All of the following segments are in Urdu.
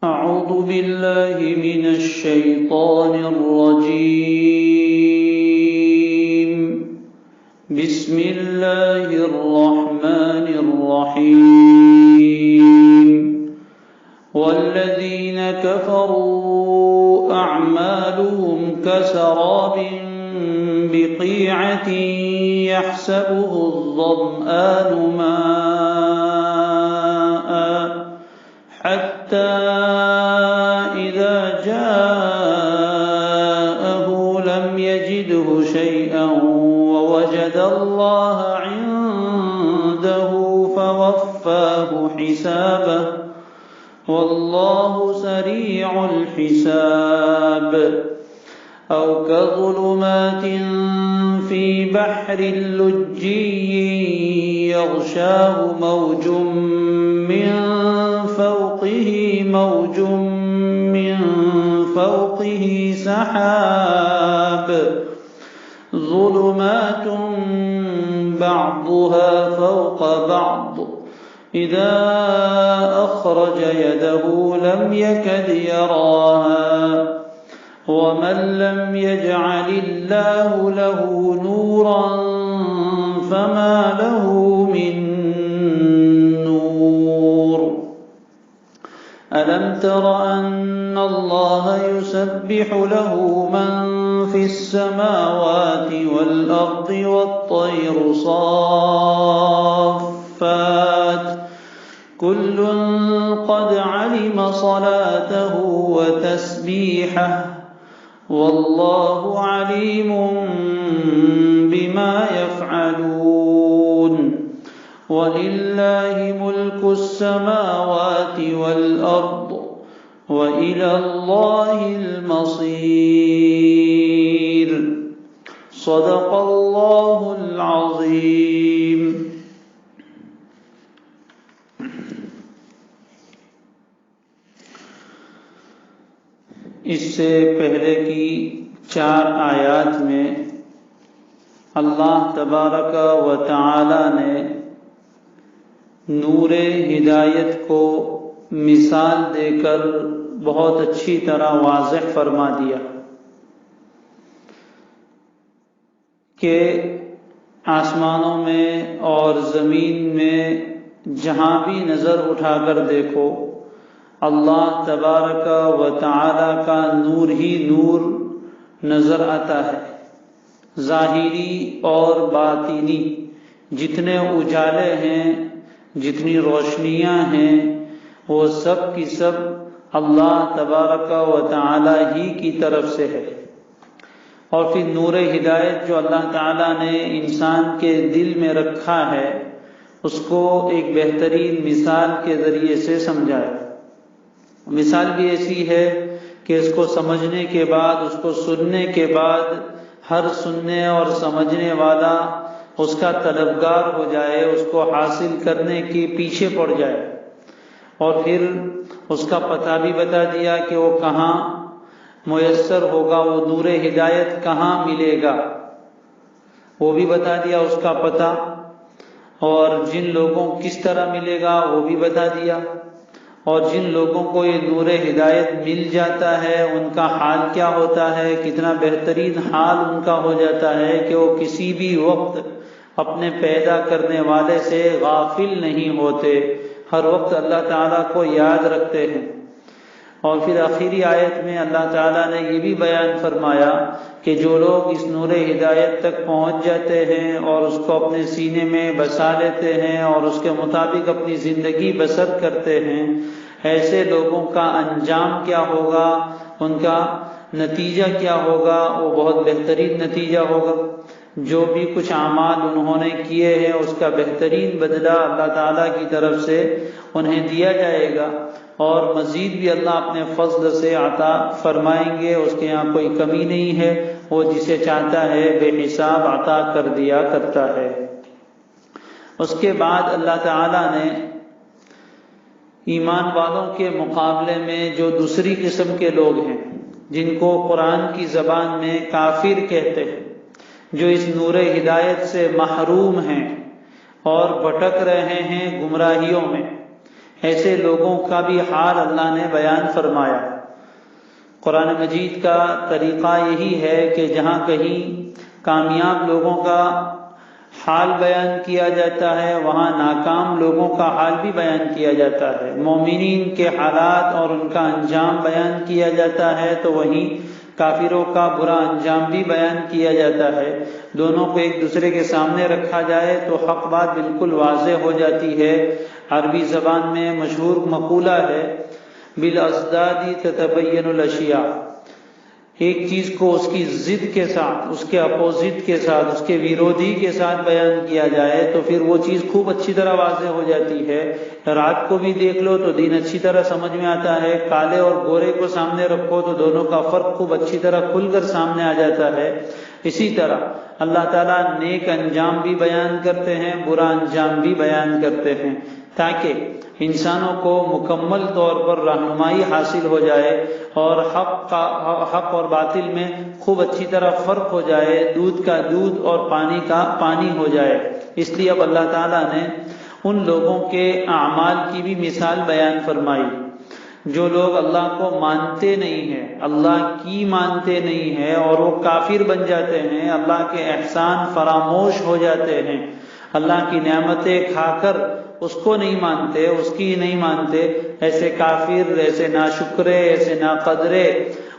أعوذ بالله من الشيطان الرجيم. بسم الله الرحمن الرحيم. والذين كفروا أعمالهم كسراب بقيعة يحسبه الظمآن ماء حتى إذا جاءه لم يجده شيئا ووجد الله عنده فوفاه حسابه والله سريع الحساب. أو كظلمات في بحر لجي يغشاه موج من فوقه سحاب ظلمات بعضها فوق بعض إذا أخرج يده لم يكد يراها ومن لم يجعل الله له نورا فما له من نور. ألم تر أن الله يسبح له من في السماوات والأرض والطير صافات كل قد علم صلاته وتسبيحه والله عليم بما يفعلون. ولله ملك السماوات والأرض وإلى الله المصير. صدق الله العظيم. اس سے پہلے کی 4 آیات میں اللہ تبارک و تعالی نے نور ہدایت کو مثال دے کر بہت اچھی طرح واضح فرما دیا کہ آسمانوں میں اور زمین میں جہاں بھی نظر اٹھا کر دیکھو اللہ تبارک و تعالی کا نور ہی نور نظر آتا ہے. ظاہری اور باطنی جتنے اجالے ہیں، جتنی روشنیاں ہیں، وہ سب کی سب اللہ تبارک و تعالی ہی کی طرف سے ہے. اور پھر نور ہدایت جو اللہ تعالی نے انسان کے دل میں رکھا ہے اس کو ایک بہترین مثال کے ذریعے سے سمجھایا. مثال بھی ایسی ہے کہ اس کو سمجھنے کے بعد، اس کو سننے کے بعد ہر سننے اور سمجھنے والا اس کا طلبگار ہو جائے، اس کو حاصل کرنے کے پیچھے پڑ جائے. اور پھر اس کا پتہ بھی بتا دیا کہ وہ کہاں میسر ہوگا، وہ نور ہدایت کہاں ملے گا، وہ بھی بتا دیا اس کا پتہ. اور جن لوگوں کس طرح ملے گا وہ بھی بتا دیا. اور جن لوگوں کو یہ نور ہدایت مل جاتا ہے ان کا حال کیا ہوتا ہے، کتنا بہترین حال ان کا ہو جاتا ہے کہ وہ کسی بھی وقت اپنے پیدا کرنے والے سے غافل نہیں ہوتے، ہر وقت اللہ تعالیٰ کو یاد رکھتے ہیں. اور پھر آخری آیت میں اللہ تعالیٰ نے یہ بھی بیان فرمایا کہ جو لوگ اس نور ہدایت تک پہنچ جاتے ہیں اور اس کو اپنے سینے میں بسا لیتے ہیں اور اس کے مطابق اپنی زندگی بسر کرتے ہیں، ایسے لوگوں کا انجام کیا ہوگا، ان کا نتیجہ کیا ہوگا، وہ بہت بہترین نتیجہ ہوگا. جو بھی کچھ اعمال انہوں نے کیے ہیں اس کا بہترین بدلہ اللہ تعالیٰ کی طرف سے انہیں دیا جائے گا. اور مزید بھی اللہ اپنے فضل سے عطا فرمائیں گے، اس کے یہاں کوئی کمی نہیں ہے، وہ جسے چاہتا ہے بے حساب عطا کر دیا کرتا ہے. اس کے بعد اللہ تعالیٰ نے ایمان والوں کے مقابلے میں جو دوسری قسم کے لوگ ہیں جن کو قرآن کی زبان میں کافر کہتے ہیں، جو اس نور ہدایت سے محروم ہیں اور بھٹک رہے ہیں گمراہیوں میں، ایسے لوگوں کا بھی حال اللہ نے بیان فرمایا۔ قرآن مجید کا طریقہ یہی ہے کہ جہاں کہیں کامیاب لوگوں کا حال بیان کیا جاتا ہے وہاں ناکام لوگوں کا حال بھی بیان کیا جاتا ہے، مومنین کے حالات اور ان کا انجام بیان کیا جاتا ہے تو وہیں کافروں کا برا انجام بھی بیان کیا جاتا ہے۔ دونوں کو ایک دوسرے کے سامنے رکھا جائے تو حق بات بالکل واضح ہو جاتی ہے۔ عربی زبان میں مشہور مقولہ ہے بالاضداد تتبین الاشیاء، ایک چیز کو اس کی ضد کے ساتھ، اس کے اپوزٹ کے ساتھ، اس کے ویرودھی کے ساتھ بیان کیا جائے تو پھر وہ چیز خوب اچھی طرح واضح ہو جاتی ہے۔ رات کو بھی دیکھ لو تو دن اچھی طرح سمجھ میں آتا ہے، کالے اور گورے کو سامنے رکھو تو دونوں کا فرق خوب اچھی طرح کھل کر سامنے آ جاتا ہے۔ اسی طرح اللہ تعالیٰ نیک انجام بھی بیان کرتے ہیں، برا انجام بھی بیان کرتے ہیں، تاکہ انسانوں کو مکمل طور پر رہنمائی حاصل ہو جائے اور حق اور باطل میں خوب اچھی طرح فرق ہو جائے، دودھ کا دودھ اور پانی کا پانی ہو جائے۔ اس لیے اب اللہ تعالیٰ نے ان لوگوں کے اعمال کی بھی مثال بیان فرمائی جو لوگ اللہ کو مانتے نہیں ہیں، اللہ کی مانتے نہیں ہیں اور وہ کافر بن جاتے ہیں، اللہ کے احسان فراموش ہو جاتے ہیں، اللہ کی نعمتیں کھا کر اس کو نہیں مانتے، اس کی نہیں مانتے۔ ایسے کافر، ایسے ناشکرے، ایسے ناقدرے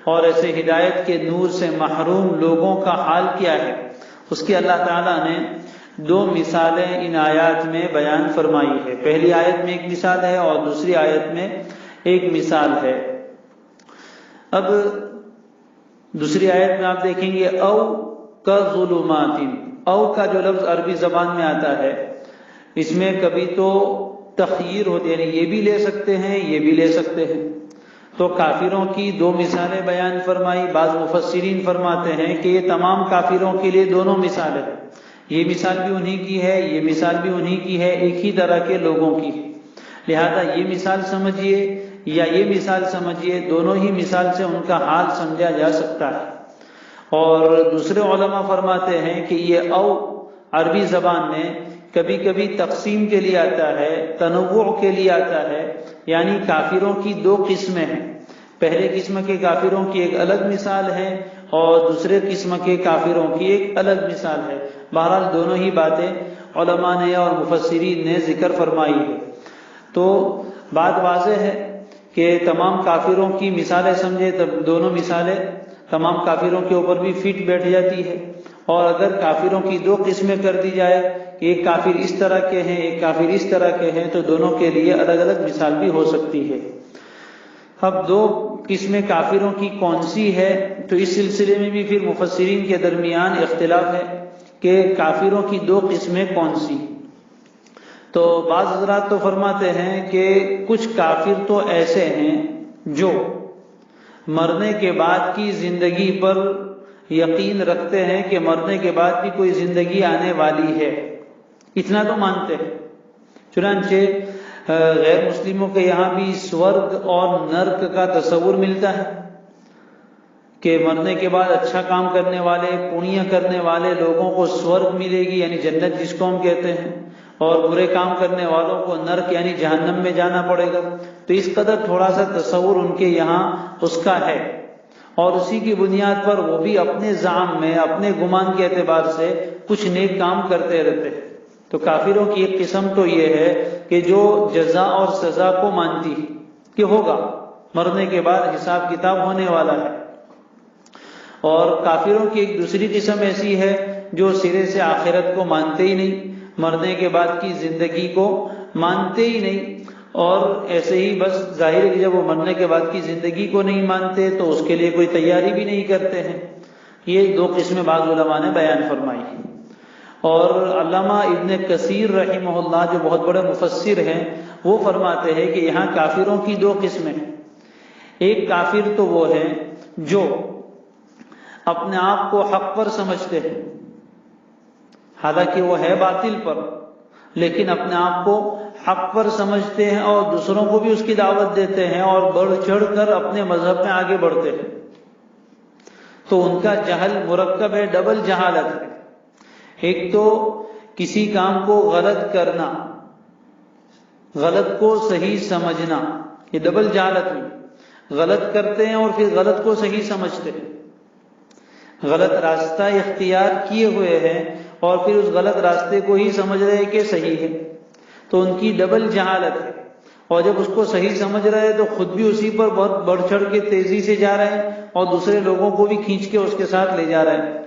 اور ایسے ہدایت کے نور سے محروم لوگوں کا حال کیا ہے، اس کی اللہ تعالیٰ نے دو مثالیں ان آیات میں بیان فرمائی ہے۔ پہلی آیت میں ایک مثال ہے اور دوسری آیت میں ایک مثال ہے۔ اب دوسری آیت میں آپ دیکھیں گے او کظلمات، او کا جو لفظ عربی زبان میں آتا ہے اس میں کبھی تو تخییر ہوتی ہے، یعنی یہ بھی لے سکتے ہیں یہ بھی لے سکتے ہیں۔ تو کافروں کی دو مثالیں بیان فرمائی۔ بعض مفسرین فرماتے ہیں کہ یہ تمام کافروں کے لیے دونوں مثالیں، یہ مثال بھی انہی کی ہے، یہ مثال بھی انہی کی ہے، ایک ہی طرح کے لوگوں کی، لہذا یہ مثال سمجھیے یا یہ مثال سمجھیے، دونوں ہی مثال سے ان کا حال سمجھا جا سکتا ہے۔ اور دوسرے علماء فرماتے ہیں کہ یہ او عربی زبان میں کبھی کبھی تقسیم کے لیے آتا ہے، تنوع کے لیے آتا ہے، یعنی کافروں کی دو قسمیں ہیں، پہلے قسم کے کافروں کی ایک الگ مثال ہے اور دوسرے قسم کے کافروں کی ایک الگ مثال ہے۔ بہرحال دونوں ہی باتیں علماء نے اور مفسرین نے ذکر فرمائی ہے۔ تو بات واضح ہے کہ تمام کافروں کی مثالیں سمجھے تب دونوں مثالیں تمام کافروں کے اوپر بھی فٹ بیٹھ جاتی ہے، اور اگر کافروں کی دو قسمیں کر دی جائے، ایک کافر اس طرح کے ہیں ایک کافر اس طرح کے ہیں، تو دونوں کے لیے الگ الگ مثال بھی ہو سکتی ہے۔ اب دو قسمیں کافروں کی کون سی ہے، تو اس سلسلے میں بھی پھر مفسرین کے درمیان اختلاف ہے کہ کافروں کی دو قسمیں کون سی۔ تو بعض حضرات تو فرماتے ہیں کہ کچھ کافر تو ایسے ہیں جو مرنے کے بعد کی زندگی پر یقین رکھتے ہیں کہ مرنے کے بعد بھی کوئی زندگی آنے والی ہے، اتنا تو مانتے ہیں۔ چنانچہ غیر مسلموں کے یہاں بھی سورگ اور نرک کا تصور ملتا ہے کہ مرنے کے بعد اچھا کام کرنے والے، پونیہ کرنے والے لوگوں کو سورگ ملے گی یعنی جنت جس کو ہم کہتے ہیں، اور برے کام کرنے والوں کو نرک یعنی جہنم میں جانا پڑے گا۔ تو اس قدر تھوڑا سا تصور ان کے یہاں اس کا ہے، اور اسی کی بنیاد پر وہ بھی اپنے زعم میں، اپنے گمان کے اعتبار سے کچھ نیک کام کرتے رہتے ہیں۔ تو کافروں کی ایک قسم تو یہ ہے کہ جو جزا اور سزا کو مانتی ہے کہ ہوگا، مرنے کے بعد حساب کتاب ہونے والا ہے، اور کافروں کی ایک دوسری قسم ایسی ہے جو سرے سے آخرت کو مانتے ہی نہیں، مرنے کے بعد کی زندگی کو مانتے ہی نہیں، اور ایسے ہی بس ظاہر ہے کہ جب وہ مرنے کے بعد کی زندگی کو نہیں مانتے تو اس کے لیے کوئی تیاری بھی نہیں کرتے ہیں۔ یہ دو قسمیں بعض علماء نے بیان فرمائی۔ اور علامہ ابن کثیر رحمہ اللہ جو بہت بڑے مفسر ہیں، وہ فرماتے ہیں کہ یہاں کافروں کی دو قسمیں ہیں۔ ایک کافر تو وہ ہیں جو اپنے آپ کو حق پر سمجھتے ہیں، حالانکہ وہ ہے باطل پر، لیکن اپنے آپ کو حق پر سمجھتے ہیں اور دوسروں کو بھی اس کی دعوت دیتے ہیں اور بڑھ چڑھ کر اپنے مذہب میں آگے بڑھتے ہیں۔ تو ان کا جہل مرکب ہے، ڈبل جہالت ہے۔ ایک تو کسی کام کو غلط کرنا، غلط کو صحیح سمجھنا، یہ ڈبل جہالت میں غلط کرتے ہیں اور پھر غلط کو صحیح سمجھتے ہیں، غلط راستہ اختیار کیے ہوئے ہیں اور پھر اس غلط راستے کو ہی سمجھ رہے ہیں کہ صحیح ہے، تو ان کی ڈبل جہالت ہے۔ اور جب اس کو صحیح سمجھ رہے ہیں تو خود بھی اسی پر بہت بڑھ چڑھ کے تیزی سے جا رہے ہیں اور دوسرے لوگوں کو بھی کھینچ کے اس کے ساتھ لے جا رہے ہیں۔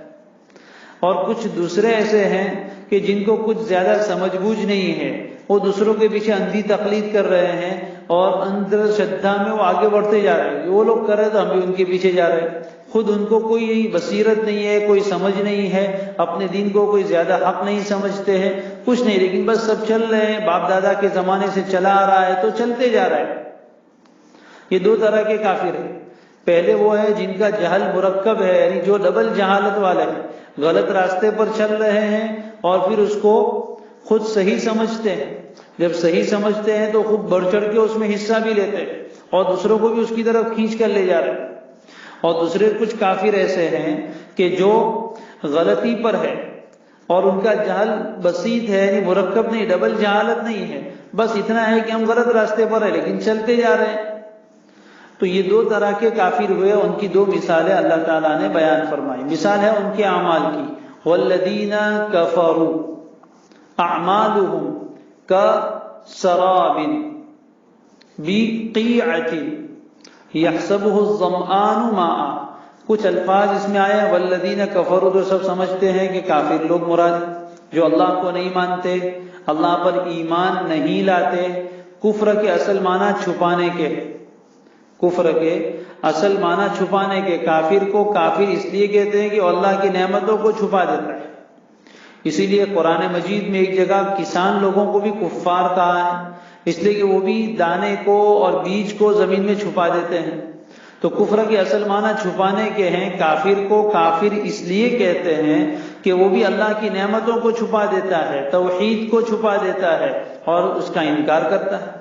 اور کچھ دوسرے ایسے ہیں کہ جن کو کچھ زیادہ سمجھ بوجھ نہیں ہے، وہ دوسروں کے پیچھے اندھی تقلید کر رہے ہیں اور اندر شدھا میں وہ آگے بڑھتے جا رہے ہیں، وہ لوگ کر رہے تو ہم بھی ان کے پیچھے جا رہے ہیں۔ خود ان کو کوئی بصیرت نہیں ہے، کوئی سمجھ نہیں ہے، اپنے دین کو کوئی زیادہ حق نہیں سمجھتے ہیں، کچھ نہیں، لیکن بس سب چل رہے ہیں، باپ دادا کے زمانے سے چلا آ رہا ہے تو چلتے جا رہا ہے۔ یہ دو طرح کے کافر ہیں۔ پہلے وہ ہے جن کا جہل مرکب ہے، یعنی جو ڈبل جہالت والے ہیں، غلط راستے پر چل رہے ہیں اور پھر اس کو خود صحیح سمجھتے ہیں، جب صحیح سمجھتے ہیں تو خود بڑھ چڑھ کے اس میں حصہ بھی لیتے ہیں اور دوسروں کو بھی اس کی طرف کھینچ کر لے جا رہے ہیں۔ اور دوسرے کچھ کافر ایسے ہیں کہ جو غلطی پر ہے اور ان کا جہل بسیط ہے، یعنی مرکب نہیں، ڈبل جہالت نہیں ہے، بس اتنا ہے کہ ہم غلط راستے پر ہیں لیکن چلتے جا رہے ہیں۔ تو یہ دو طرح کے کافر ہوئے، ان کی دو مثالیں اللہ تعالیٰ نے بیان فرمائی۔ مثال ہے ان کے اعمال کی، والذین کفروا اعمالهم کسراب بقیعۃ یحسبہ الظمآن ماء۔ کچھ الفاظ اس میں آئے والذین کفروا، تو سب سمجھتے ہیں کہ کافر لوگ مراد، جو اللہ کو نہیں مانتے، اللہ پر ایمان نہیں لاتے۔ کفر کے اصل معنی چھپانے کے، کفر کے اصل معنی چھپانے کے، کافر کو کافر اس لیے کہتے ہیں کہ اللہ کی نعمتوں کو چھپا دیتا ہے۔ اسی لیے قرآن مجید میں ایک جگہ کسان لوگوں کو بھی کفار کہا ہے، اس لیے کہ وہ بھی دانے کو اور بیج کو زمین میں چھپا دیتے ہیں۔ تو کفر کے اصل معنی چھپانے کے ہیں، کافر کو کافر اس لیے کہتے ہیں کہ وہ بھی اللہ کی نعمتوں کو چھپا دیتا ہے، توحید کو چھپا دیتا ہے اور اس کا انکار کرتا ہے۔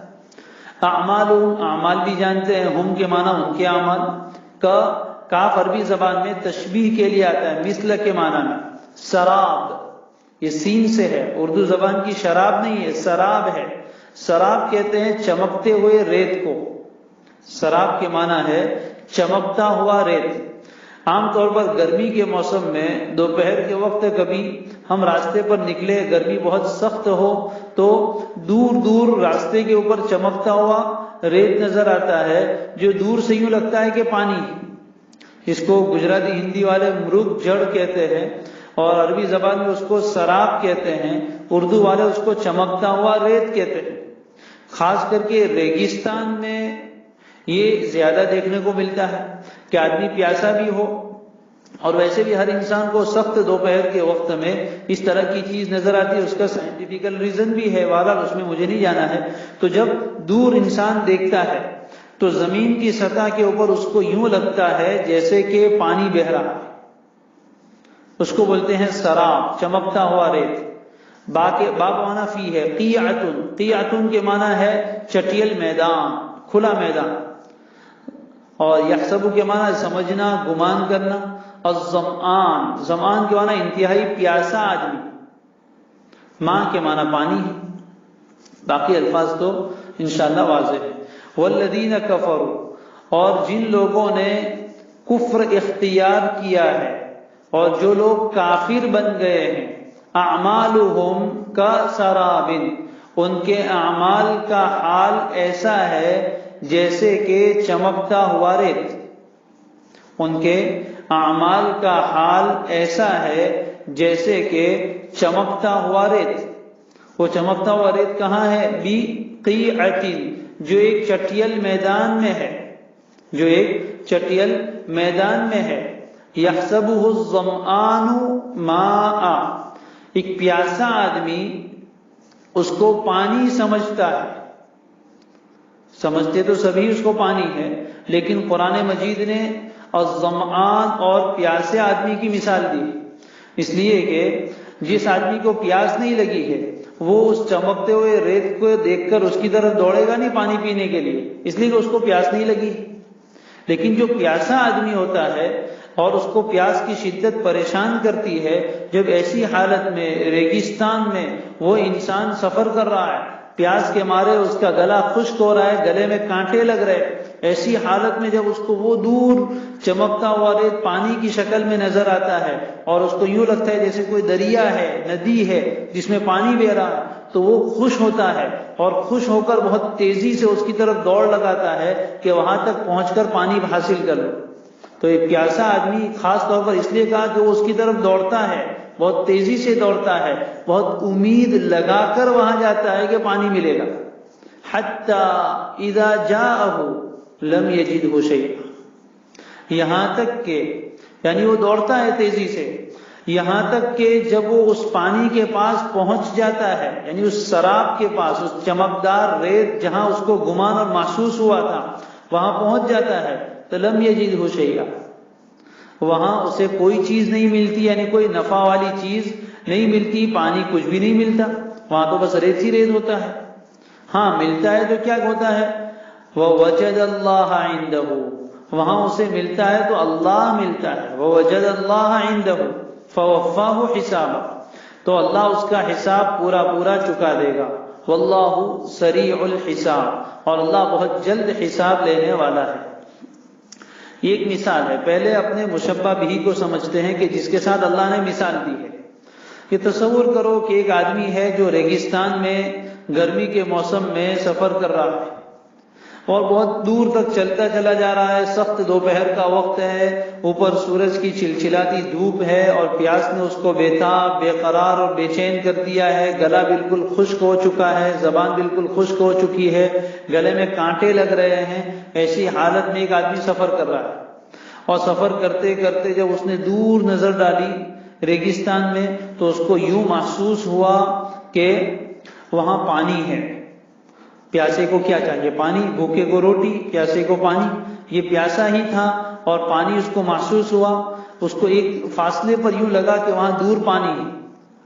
اعمال، اعمال بھی جانتے ہیں، ہم کے معنی ان کے اعمال، کاف عربی زبان میں تشبیہ کے لیے آتا ہے، مثل کے معنی میں۔ سراب، یہ سین سے ہے، اردو زبان کی شراب نہیں ہے، سراب ہے۔ سراب کہتے ہیں چمکتے ہوئے ریت کو، سراب کے معنی ہے چمکتا ہوا ریت۔ عام طور پر گرمی کے موسم میں دوپہر کے وقت کبھی ہم راستے پر نکلے، گرمی بہت سخت ہو تو دور دور راستے کے اوپر چمکتا ہوا ریت نظر آتا ہے، جو دور سے یوں لگتا ہے کہ پانی۔ اس کو گجراتی ہندی والے مرگ جڑ کہتے ہیں اور عربی زبان میں اس کو سراب کہتے ہیں، اردو والے اس کو چمکتا ہوا ریت کہتے ہیں۔ خاص کر کے ریگستان میں یہ زیادہ دیکھنے کو ملتا ہے کہ آدمی پیاسا بھی ہو، اور ویسے بھی ہر انسان کو سخت دوپہر کے وقت میں اس طرح کی چیز نظر آتی ہے، اس کا سائنٹیفیکل ریزن بھی ہے، بہرحال اس میں مجھے نہیں جانا ہے۔ تو جب دور انسان دیکھتا ہے تو زمین کی سطح کے اوپر اس کو یوں لگتا ہے جیسے کہ پانی بہہ رہا ہے، اس کو بولتے ہیں سراب، چمکتا ہوا ریت۔ باب معنی فی ہے، قیعۃ، قیعۃ کے معنی ہے چٹیل میدان، کھلا میدان، اور یحسب کے معنی سمجھنا، گمان کرنا۔ الظمآن، ظمآن کے معنی انتہائی پیاسا آدمی، ماں کے معنی پانی ہے۔ باقی الفاظ تو انشاءاللہ واضح ہے۔ والذین کفروا، اور جن لوگوں نے کفر اختیار کیا ہے اور جو لوگ کافر بن گئے ہیں، اعمالہم کسراب، ان کے اعمال کا حال ایسا ہے جیسے کہ چمکتا ہوا ریت۔ ان کے اعمال کا حال ایسا ہے جیسے کہ چمکتا ہوا ریت۔ وہ چمکتا ہوا ریت کہاں ہے؟ بقیعۃ، جو ایک چٹیل میدان میں ہے، جو ایک چٹیل میدان میں ہے۔ یحسبہ الظمآن ماء، ایک پیاسا آدمی اس کو پانی سمجھتا ہے، سمجھتے تو سبھی اس کو پانی ہے، لیکن قرآن مجید نے الظمآن اور پیاسے آدمی کی مثال دی، اس لیے کہ جس آدمی کو پیاس نہیں لگی ہے وہ اس چمکتے ہوئے ریت کو دیکھ کر اس کی طرف دوڑے گا نہیں پانی پینے کے لیے، اس لیے کہ اس کو پیاس نہیں لگی۔ لیکن جو پیاسا آدمی ہوتا ہے اور اس کو پیاس کی شدت پریشان کرتی ہے، جب ایسی حالت میں ریگستان میں وہ انسان سفر کر رہا ہے پیاس کے مارے اس کا گلا خشک ہو رہا ہے، گلے میں کانٹے لگ رہے، ایسی حالت میں جب اس کو وہ دور چمکتا ہوا ریت پانی کی شکل میں نظر آتا ہے اور اس کو یوں لگتا ہے جیسے کوئی دریا ہے، ندی ہے جس میں پانی بہ رہا ہے، تو وہ خوش ہوتا ہے اور خوش ہو کر بہت تیزی سے اس کی طرف دوڑ لگاتا ہے کہ وہاں تک پہنچ کر پانی حاصل کر لو۔ تو ایک پیاسا آدمی خاص طور پر اس لیے کہا کہ وہ اس کی طرف دوڑتا ہے، بہت تیزی سے دوڑتا ہے، بہت امید لگا کر وہاں جاتا ہے کہ پانی ملے گا۔ حتی اذا جاءہ لم یجدہ شیئا، یہاں تک کہ یعنی وہ دوڑتا ہے تیزی سے، یہاں تک کہ جب وہ اس پانی کے پاس پہنچ جاتا ہے، یعنی اس سراب کے پاس، اس چمکدار ریت جہاں اس کو گمان اور محسوس ہوا تھا وہاں پہنچ جاتا ہے تو لم یجدہ شیئا، وہاں اسے کوئی چیز نہیں ملتی، یعنی کوئی نفع والی چیز نہیں ملتی، پانی کچھ بھی نہیں ملتا، وہاں تو بس ریت ہی ریت ہوتا ہے۔ ہاں ملتا ہے تو کیا ہوتا ہے؟ وَوَجَدَ اللَّهَ عِندَهُ، وہاں اسے ملتا ہے تو اللہ ملتا ہے، وَوَجَدَ اللَّهَ عِندَهُ فَوَفَّاهُ حِسَابًا، تو اللہ اس کا حساب پورا چکا دے گا، وَاللَّهُ سَرِيعُ الْحِسَاب، اور اللہ بہت جلد حساب لینے والا ہے۔ یہ ایک مثال ہے۔ پہلے اپنے مشبہ بھی کو سمجھتے ہیں کہ جس کے ساتھ اللہ نے مثال دی ہے۔ یہ تصور کرو کہ ایک آدمی ہے جو ریگستان میں گرمی کے موسم میں سفر کر رہا ہے اور بہت دور تک چلتا چلا جا رہا ہے، سخت دوپہر کا وقت ہے، اوپر سورج کی چلچلاتی دھوپ ہے اور پیاس نے اس کو بےتاب، بے قرار اور بے چین کر دیا ہے، گلا بالکل خشک ہو چکا ہے، زبان بالکل خشک ہو چکی ہے، گلے میں کانٹے لگ رہے ہیں۔ ایسی حالت میں ایک آدمی سفر کر رہا ہے اور سفر کرتے کرتے جب اس نے دور نظر ڈالی ریگستان میں تو اس کو یوں محسوس ہوا کہ وہاں پانی ہے۔ پیاسے کو کیا چاہیے؟ پانی، بھوکے کو روٹی، پیاسے کو پانی۔ یہ پیاسا ہی تھا اور پانی اس کو محسوس ہوا، اس کو ایک فاصلے پر یوں لگا کہ وہاں دور پانی ہے۔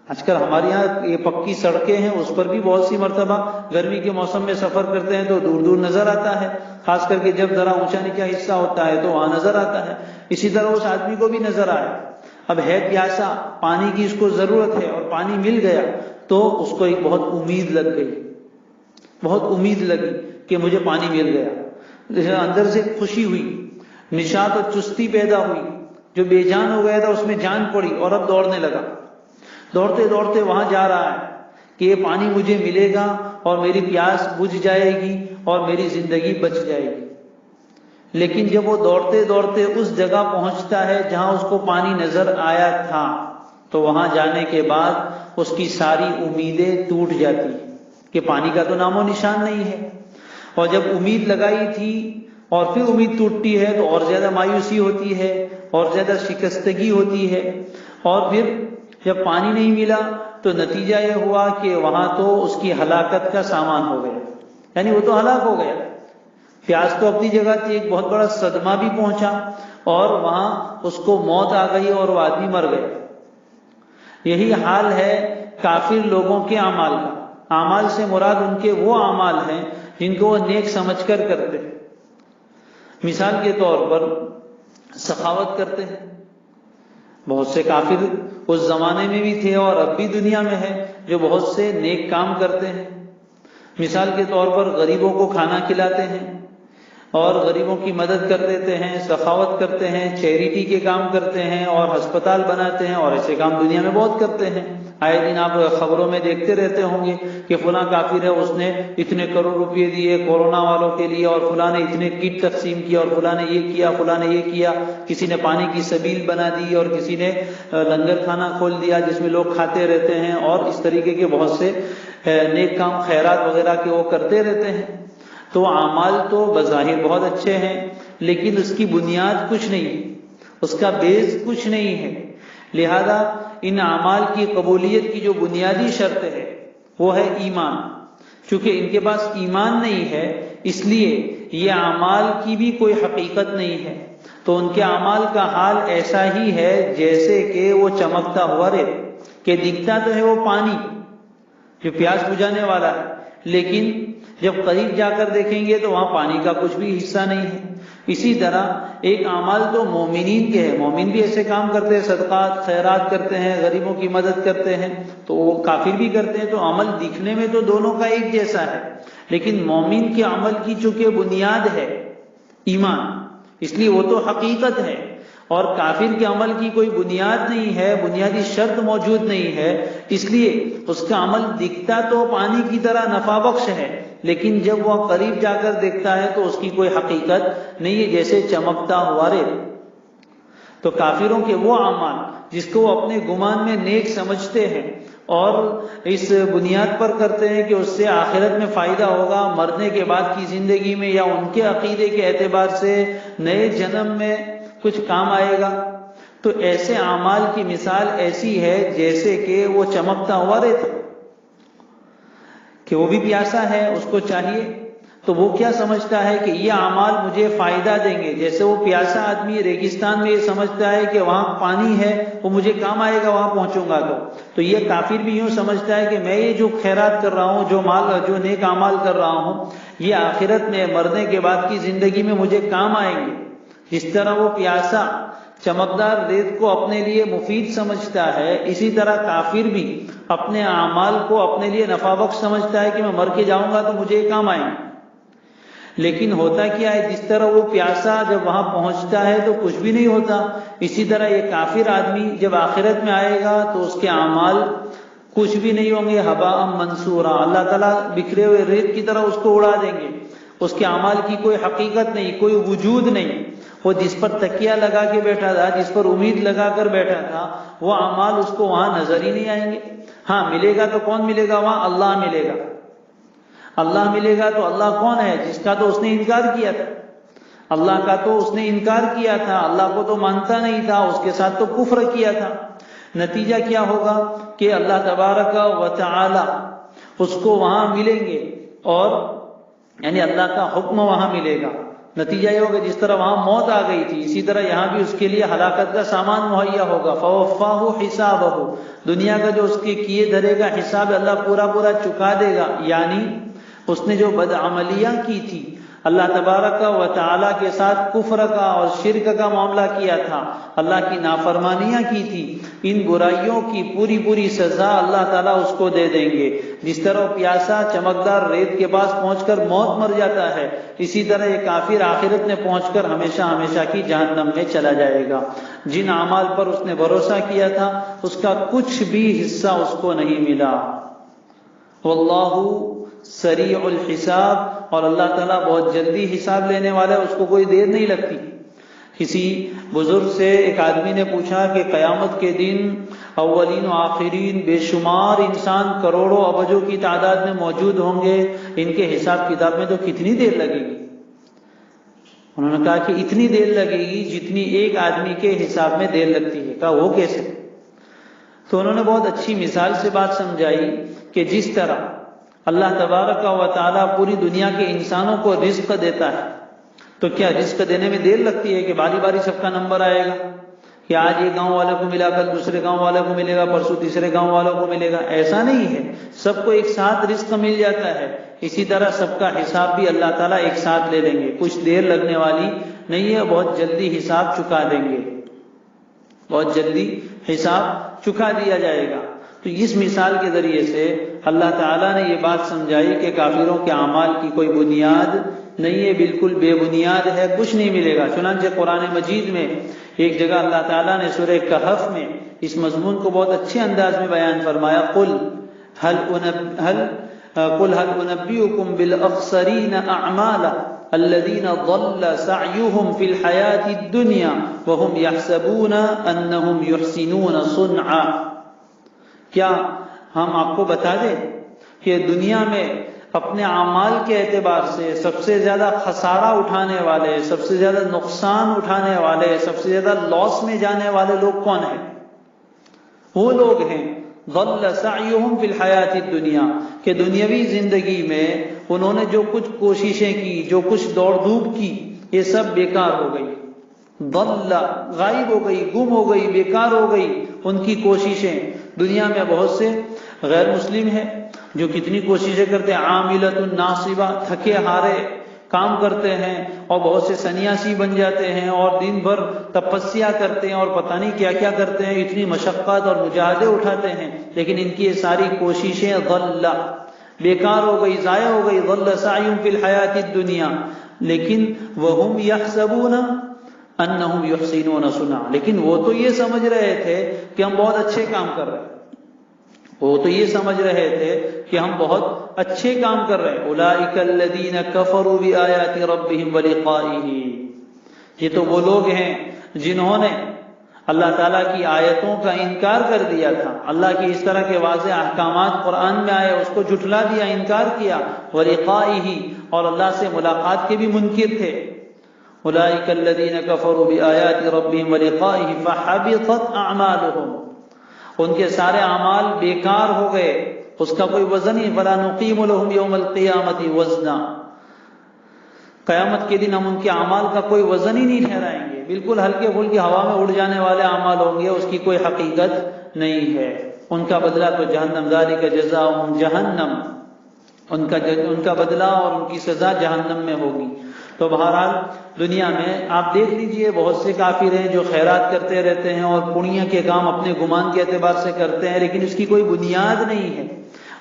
آج کل ہمارے یہاں یہ پکی سڑکیں ہیں، اس پر بھی بہت سی مرتبہ گرمی کے موسم میں سفر کرتے ہیں تو دور دور نظر آتا ہے، خاص کر کے جب ذرا اونچا نیچا حصہ ہوتا ہے تو وہاں نظر آتا ہے۔ اسی طرح اس آدمی کو بھی نظر آیا، اب ہے پیاسا، پانی کی اس کو ضرورت ہے اور پانی مل گیا تو اس کو ایک بہت امید لگ گئی، بہت امید لگی کہ مجھے پانی مل گیا، اندر سے خوشی ہوئی، نشاط اور چستی پیدا ہوئی، جو بے جان ہو گیا تھا اس میں جان پڑی اور اب دوڑنے لگا۔ دوڑتے دوڑتے وہاں جا رہا ہے کہ یہ پانی مجھے ملے گا اور میری پیاس بجھ جائے گی اور میری زندگی بچ جائے گی۔ لیکن جب وہ دوڑتے دوڑتے اس جگہ پہنچتا ہے جہاں اس کو پانی نظر آیا تھا تو وہاں جانے کے بعد اس کی ساری امیدیں ٹوٹ جاتی کہ پانی کا تو نام و نشان نہیں ہے، اور جب امید لگائی تھی اور پھر امید ٹوٹتی ہے تو اور زیادہ مایوسی ہوتی ہے اور زیادہ شکستگی ہوتی ہے، اور پھر جب پانی نہیں ملا تو نتیجہ یہ ہوا کہ وہاں تو اس کی ہلاکت کا سامان ہو گیا، یعنی وہ تو ہلاک ہو گیا۔ پیاس تو اپنی جگہ تھی، ایک بہت بڑا صدمہ بھی پہنچا اور وہاں اس کو موت آ گئی اور وہ آدمی مر گیا۔ یہی حال ہے کافر لوگوں کے اعمال کا۔ اعمال سے مراد ان کے وہ اعمال ہیں جن کو وہ نیک سمجھ کر کرتے ہیں۔ مثال کے طور پر سخاوت کرتے ہیں، بہت سے کافر اس زمانے میں بھی تھے اور اب بھی دنیا میں ہے جو بہت سے نیک کام کرتے ہیں۔ مثال کے طور پر غریبوں کو کھانا کھلاتے ہیں اور غریبوں کی مدد کر دیتے ہیں، سخاوت کرتے ہیں، چیریٹی کے کام کرتے ہیں اور ہسپتال بناتے ہیں، اور ایسے کام دنیا میں بہت کرتے ہیں۔ آئے دن آپ خبروں میں دیکھتے رہتے ہوں گے کہ فلاں کافر ہے، اس نے اتنے کروڑ روپے دیے کورونا والوں کے لیے، اور فلاں نے اتنے کٹ تقسیم کیا، اور فلاں نے یہ کیا، فلاں نے یہ کیا، کسی نے پانی کی سبیل بنا دی اور کسی نے لنگر کھانا کھول دیا جس میں لوگ کھاتے رہتے ہیں، اور اس طریقے کے بہت سے نیک کام خیرات وغیرہ کے وہ کرتے رہتے ہیں۔ تو اعمال تو بظاہر بہت اچھے ہیں لیکن اس کی بنیاد کچھ نہیں ہے، اس کا بیس کچھ نہیں ہے۔ لہذا ان اعمال کی قبولیت کی جو بنیادی شرط ہے وہ ہے ایمان۔ چونکہ ان کے پاس ایمان نہیں ہے اس لیے یہ اعمال کی بھی کوئی حقیقت نہیں ہے، تو ان کے اعمال کا حال ایسا ہی ہے جیسے کہ وہ چمکتا ہوا ریت، کہ دکھتا تو ہے وہ پانی جو پیاس بجھانے والا ہے، لیکن جب قریب جا کر دیکھیں گے تو وہاں پانی کا کچھ بھی حصہ نہیں ہے۔ اسی طرح ایک اعمال تو مومنین کے ہیں، مومن بھی ایسے کام کرتے ہیں، صدقات خیرات کرتے ہیں، غریبوں کی مدد کرتے ہیں، تو وہ کافر بھی کرتے ہیں، تو عمل دکھنے میں تو دونوں کا ایک جیسا ہے، لیکن مومن کے عمل کی چونکہ بنیاد ہے ایمان، اس لیے وہ تو حقیقت ہے، اور کافر کے عمل کی کوئی بنیاد نہیں ہے، بنیادی شرط موجود نہیں ہے، اس لیے اس کا عمل دکھتا تو پانی کی طرح نفع بخش ہے، لیکن جب وہ قریب جا کر دیکھتا ہے تو اس کی کوئی حقیقت نہیں ہے، جیسے چمکتا ہوا ریت۔ تو کافروں کے وہ اعمال جس کو وہ اپنے گمان میں نیک سمجھتے ہیں اور اس بنیاد پر کرتے ہیں کہ اس سے آخرت میں فائدہ ہوگا، مرنے کے بعد کی زندگی میں یا ان کے عقیدے کے اعتبار سے نئے جنم میں کچھ کام آئے گا، تو ایسے اعمال کی مثال ایسی ہے جیسے کہ وہ چمکتا ہوا ریت، کہ وہ بھی پیاسا ہے، اس کو چاہیے، تو وہ کیا سمجھتا ہے کہ یہ اعمال مجھے فائدہ دیں گے، جیسے وہ پیاسا آدمی ریگستان میں یہ سمجھتا ہے کہ وہاں پانی ہے، وہ مجھے کام آئے گا وہاں پہنچوں گا، تو یہ کافر بھی یوں سمجھتا ہے کہ میں یہ جو خیرات کر رہا ہوں، جو نیک اعمال کر رہا ہوں، یہ آخرت میں مرنے کے بعد کی زندگی میں مجھے کام آئیں گے۔ جس طرح وہ پیاسا چمکدار ریت کو اپنے لیے مفید سمجھتا ہے، اسی طرح کافر بھی اپنے اعمال کو اپنے لیے نفع بخش سمجھتا ہے کہ میں مر کے جاؤں گا تو مجھے یہ کام آئیں گے، لیکن ہوتا کیا ہے، جس طرح وہ پیاسا جب وہاں پہنچتا ہے تو کچھ بھی نہیں ہوتا، اسی طرح یہ کافر آدمی جب آخرت میں آئے گا تو اس کے اعمال کچھ بھی نہیں ہوں گے، ہباء منصورا، اللہ تعالیٰ بکھرے ہوئے ریت کی طرح اس کو اڑا دیں گے، اس کے اعمال کی کوئی حقیقت نہیں، کوئی وجود نہیں، وہ جس پر تکیہ لگا کے بیٹھا تھا، جس پر امید لگا کر بیٹھا تھا، وہ اعمال اس کو وہاں نظر ہی نہیں آئیں گے۔ ہاں ملے گا تو کون ملے گا وہاں؟ اللہ ملے گا، اللہ ملے گا، تو اللہ کون ہے؟ جس کا تو اس نے انکار کیا تھا، اللہ کا تو اس نے انکار کیا تھا، اللہ کو تو مانتا نہیں تھا، اس کے ساتھ تو کفر کیا تھا۔ نتیجہ کیا ہوگا کہ اللہ تبارک و تعالی اس کو وہاں ملیں گے، اور یعنی اللہ کا حکم وہاں ملے گا۔ نتیجہ یہ ہوگا جس طرح وہاں موت آ گئی تھی، اسی طرح یہاں بھی اس کے لیے ہلاکت کا سامان مہیا ہوگا۔ فَوَفَّاهُ حِسَابَهُ، دنیا کا جو اس کے کیے دھرے کا حساب اللہ پورا پورا چکا دے گا، یعنی اس نے جو بدعملیاں کی تھی، اللہ تبارک و تعالیٰ کے ساتھ کفر کا اور شرک کا معاملہ کیا تھا، اللہ کی نافرمانیاں کی تھی، ان برائیوں کی پوری پوری سزا اللہ تعالیٰ اس کو دے دیں گے۔ جس طرح پیاسا چمکدار ریت کے پاس پہنچ کر موت مر جاتا ہے، اسی طرح یہ کافر آخرت میں پہنچ کر ہمیشہ ہمیشہ کی جہنم میں چلا جائے گا۔ جن اعمال پر اس نے بھروسہ کیا تھا اس کا کچھ بھی حصہ اس کو نہیں ملا۔ واللہ سریع الحساب، اور اللہ تعالیٰ بہت جلدی حساب لینے والا ہے، اس کو کوئی دیر نہیں لگتی۔ کسی بزرگ سے ایک آدمی نے پوچھا کہ قیامت کے دن اولین و آخرین بے شمار انسان کروڑوں ابجوں کی تعداد میں موجود ہوں گے، ان کے حساب کتاب میں تو کتنی دیر لگے گی؟ انہوں نے کہا کہ اتنی دیر لگے گی جتنی ایک آدمی کے حساب میں دیر لگتی ہے۔ کہا وہ کیسے؟ تو انہوں نے بہت اچھی مثال سے بات سمجھائی کہ جس طرح اللہ تبارک و تعالیٰ پوری دنیا کے انسانوں کو رزق دیتا ہے، تو کیا رزق دینے میں دیر لگتی ہے کہ باری باری سب کا نمبر آئے گا کہ آج ایک گاؤں والوں کو ملا، کل دوسرے گاؤں والوں کو ملے گا، پرسوں تیسرے گاؤں والوں کو ملے گا؟ ایسا نہیں ہے، سب کو ایک ساتھ رزق مل جاتا ہے۔ اسی طرح سب کا حساب بھی اللہ تعالیٰ ایک ساتھ لے لیں گے، کچھ دیر لگنے والی نہیں ہے، بہت جلدی حساب چکا دیں گے، بہت جلدی حساب چکا دیا جائے گا۔ تو اس مثال کے ذریعے سے اللہ تعالیٰ نے یہ بات سمجھائی کہ کافروں کے اعمال کی کوئی بنیاد نہیں ہے، بالکل بے بنیاد ہے، کچھ نہیں ملے گا۔ چنانچہ قرآن مجید میں ایک جگہ اللہ تعالیٰ نے سورہ کہف میں اس مضمون کو بہت اچھے انداز میں بیان فرمایا، قل هل انبئکم بالاخسرین اعمالا الذین ضل سعیهم فی الحیاة الدنیا وهم یحسبون انهم یحسنون صنعا۔ کیا ہم آپ کو بتا دیں کہ دنیا میں اپنے اعمال کے اعتبار سے سب سے زیادہ خسارہ اٹھانے والے، سب سے زیادہ نقصان اٹھانے والے، سب سے زیادہ لاس میں جانے والے لوگ کون ہیں؟ وہ لوگ ہیں ضل سعیهم فی الحیاۃ الدنیا، کہ دنیاوی زندگی میں انہوں نے جو کچھ کوششیں کی، جو کچھ دوڑ دھوپ کی، یہ سب بیکار ہو گئی۔ ضل غائب ہو گئی، گم ہو گئی، بیکار ہو گئی ان کی کوششیں۔ دنیا میں بہت سے غیر مسلم ہیں جو کتنی کوششیں کرتے ہیں، عاملۃ ناصبہ، تھکے ہارے کام کرتے ہیں اور بہت سے سنیاسی بن جاتے ہیں اور دن بھر تپسیا کرتے ہیں اور پتہ نہیں کیا کیا کرتے ہیں، اتنی مشقت اور مجاہدے اٹھاتے ہیں، لیکن ان کی یہ ساری کوششیں ضل، بیکار ہو گئی، ضائع ہو گئی. ضل سعیہم فی الحیات الدنیا، لیکن وہم یحسبون انہم یحسنون صنعا، لیکن وہ تو یہ سمجھ رہے تھے کہ ہم بہت اچھے کام کر رہے ہیں، وہ تو یہ سمجھ رہے تھے کہ ہم بہت اچھے کام کر رہے ہیں. اولئک الذین کفروا بآیات ربہم ولقائہ، یہ تو وہ لوگ ہیں جنہوں نے اللہ تعالیٰ کی آیتوں کا انکار کر دیا تھا، اللہ کی اس طرح کے واضح احکامات قرآن میں آئے اس کو جھٹلا دیا، انکار کیا. ولقائہ، اور اللہ سے ملاقات کے بھی منکر تھے. اولئک الذین کفروا بآیات ربہم ولقائہ فحبطت اعمالہم، ان کے سارے اعمال بیکار ہو گئے، اس کا کوئی وزن ہی. ولا نقیم لہم یوم القیامۃ وزنا، قیامت کے دن ہم ان کے اعمال کا کوئی وزن ہی نہیں ٹھہرائیں گے، بالکل ہلکے پھلکے ہوا میں اڑ جانے والے اعمال ہوں گے، اس کی کوئی حقیقت نہیں ہے. ان کا بدلہ تو جہنم، ذالک جزاؤہم جہنم، ان کا بدلہ اور ان کی سزا جہنم میں ہوگی. تو بہرحال دنیا میں آپ دیکھ لیجئے بہت سے کافر ہیں جو خیرات کرتے رہتے ہیں اور پنیہ کے کام اپنے گمان کے اعتبار سے کرتے ہیں، لیکن اس کی کوئی بنیاد نہیں ہے،